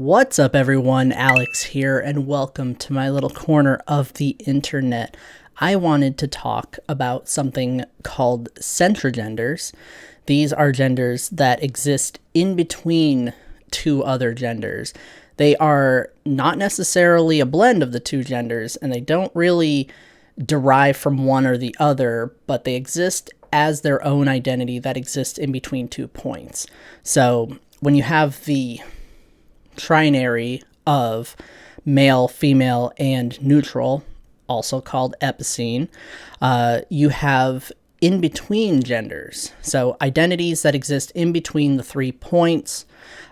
What's up, everyone? Alex here, and welcome to my little corner of the internet. I wanted to talk about something called centrigenders. These are genders that exist in between two other genders. They are not necessarily a blend of the two genders, and they don't really derive from one or the other, but they exist as their own identity that exists in between 2 points. So when you have the trinary of male, female, and neutral, also called epicene, you have in-between genders. So identities that exist in between the 3 points.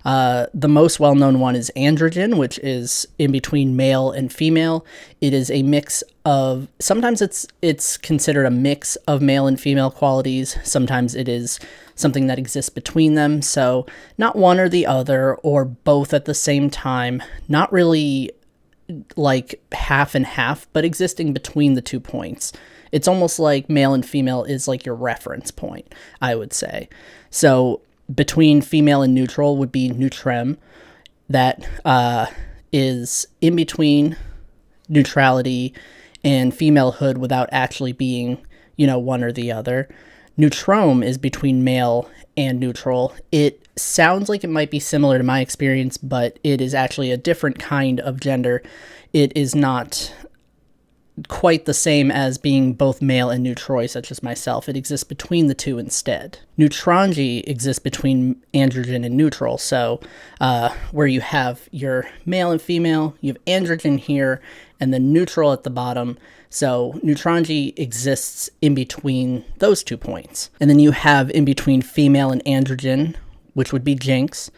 The most well-known one is androgyne, which is in between male and female. It is a mix of, sometimes it's considered a mix of male and female qualities. Sometimes it is something that exists between them. So not one or the other, or both at the same time. Not really like half and half, but existing between the 2 points. It's almost like male and female is like your reference point, I would say. So between female and neutral would be neutrem, that is in between neutrality and femalehood without actually being, one or the other. Neutrome is between male and neutral. It sounds like it might be similar to my experience, but it is actually a different kind of gender. It is not quite the same as being both male and neutroid, such as myself. It exists between the two instead. Neutrangy exists between androgyne and neutral, so where you have your male and female, you have androgyne here, and then neutral at the bottom. So neutrangy exists in between those 2 points. And then you have in between female and androgyne, which would be jinx,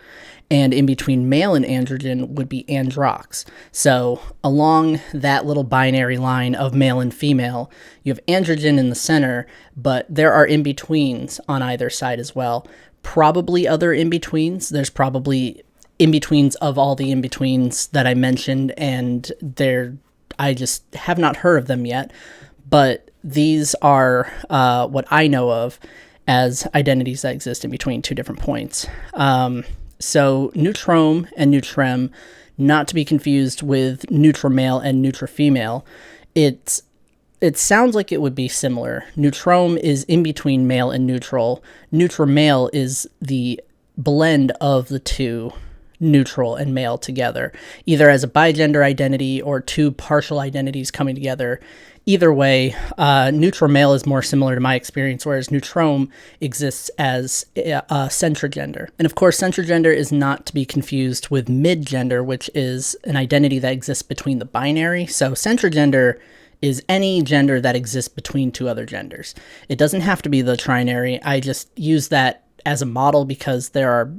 and in between male and androgyne would be androx. So along that little binary line of male and female, you have androgyne in the center, but there are in-betweens on either side as well. Probably other in-betweens. There's probably in-betweens of all the in-betweens that I mentioned, and I just have not heard of them yet. But these are what I know of as identities that exist in between 2 different points. So neutrome and neutrem, not to be confused with neutramale and neutrafemale. It sounds like it would be similar. Neutrome is in between male and neutral. Neutramale is the blend of the two, neutral and male, together, either as a bigender identity or 2 partial identities coming together. Either way, neutral-male is more similar to my experience, whereas neutrome exists as a centrigender. And of course, centrigender is not to be confused with midgender, which is an identity that exists between the binary. So centrigender is any gender that exists between 2 other genders. It doesn't have to be the trinary. I just use that as a model because there are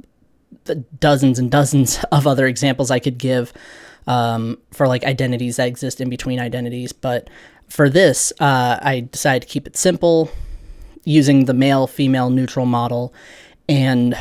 dozens and dozens of other examples I could give for like identities that exist in between identities. But for this, I decided to keep it simple using the male, female, neutral model. And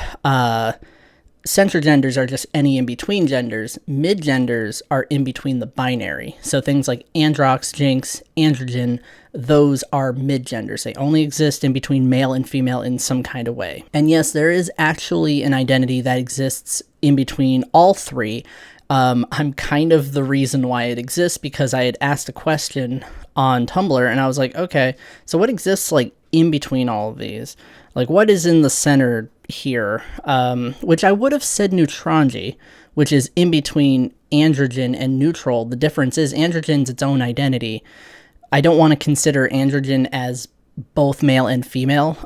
centrigenders are just any in-between genders. Midgenders are in between the binary. So things like androx, jinx, androgyne, those are midgenders. They only exist in between male and female in some kind of way. And yes, there is actually an identity that exists in between all 3. I'm kind of the reason why it exists, because I had asked a question on Tumblr and I was like, okay, so what exists like in between all of these? Like, what is in the center here? Which I would have said neutrangy, which is in between androgyne and neutral. The difference is androgyne's its own identity. I don't want to consider androgyne as both male and female.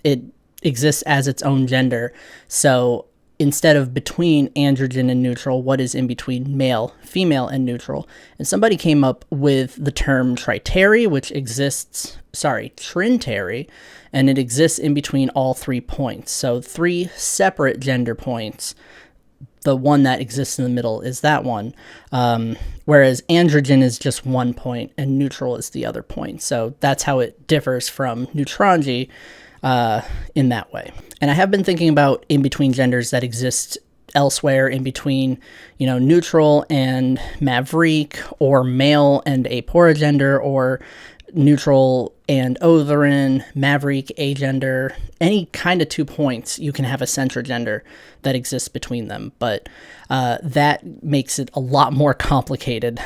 It exists as its own gender. So instead of between androgyne and neutral, what is in between male, female, and neutral? And somebody came up with the term trinary, and it exists in between all 3 points. So 3 separate gender points. The one that exists in the middle is that one. Whereas androgyne is just 1 point and neutral is the other point. So that's how it differs from neutrangy in that way. And I have been thinking about in-between genders that exist elsewhere, in between, neutral and maverick, or male and aporigender, or neutral and otherin, maverick, agender, any kind of 2 points, you can have a centrigender that exists between them. But that makes it a lot more complicated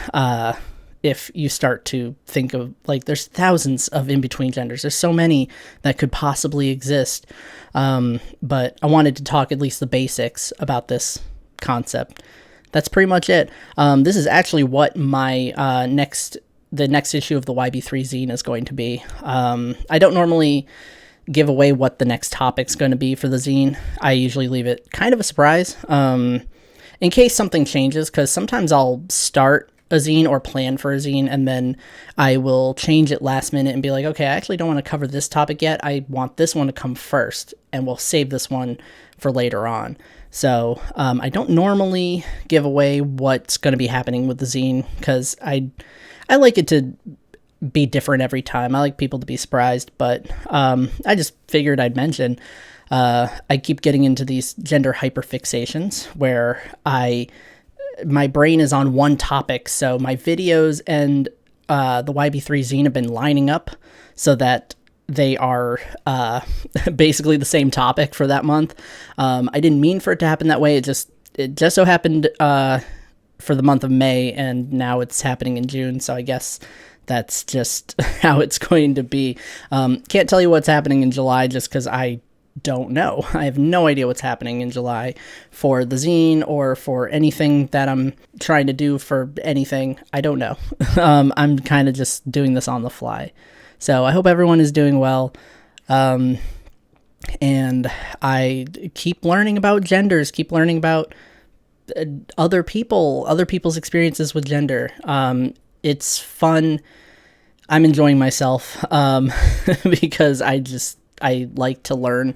if you start to think of, like, there's thousands of in-between genders. There's so many that could possibly exist. But I wanted to talk at least the basics about this concept. That's pretty much it. This is actually what my the next issue of the YB3 zine is going to be. I don't normally give away what the next topic's going to be for the zine. I usually leave it kind of a surprise in case something changes, because sometimes I'll start a zine or plan for a zine, and then I will change it last minute and be like, okay, I actually don't want to cover this topic yet. I want this one to come first, and we'll save this one for later on. So I don't normally give away what's going to be happening with the zine, because I like it to be different every time. I like people to be surprised, but I just figured I'd mention I keep getting into these gender hyperfixations where my brain is on one topic. So my videos and the YB3 zine have been lining up so that they are basically the same topic for that month. I didn't mean for it to happen that way. It just so happened for the month of May, and now it's happening in June. So I guess that's just how it's going to be. Can't tell you what's happening in July just because I don't know. I have no idea what's happening in July for the zine or for anything that I'm trying to do for anything. I don't know. I'm kind of just doing this on the fly. So I hope everyone is doing well. And I keep learning about genders, keep learning about other people's experiences with gender. It's fun. I'm enjoying myself because I like to learn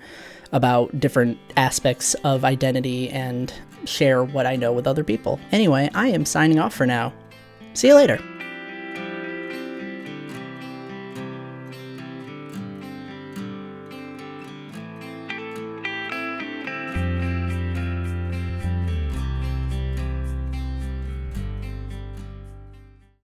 about different aspects of identity and share what I know with other people. Anyway, I am signing off for now. See you later.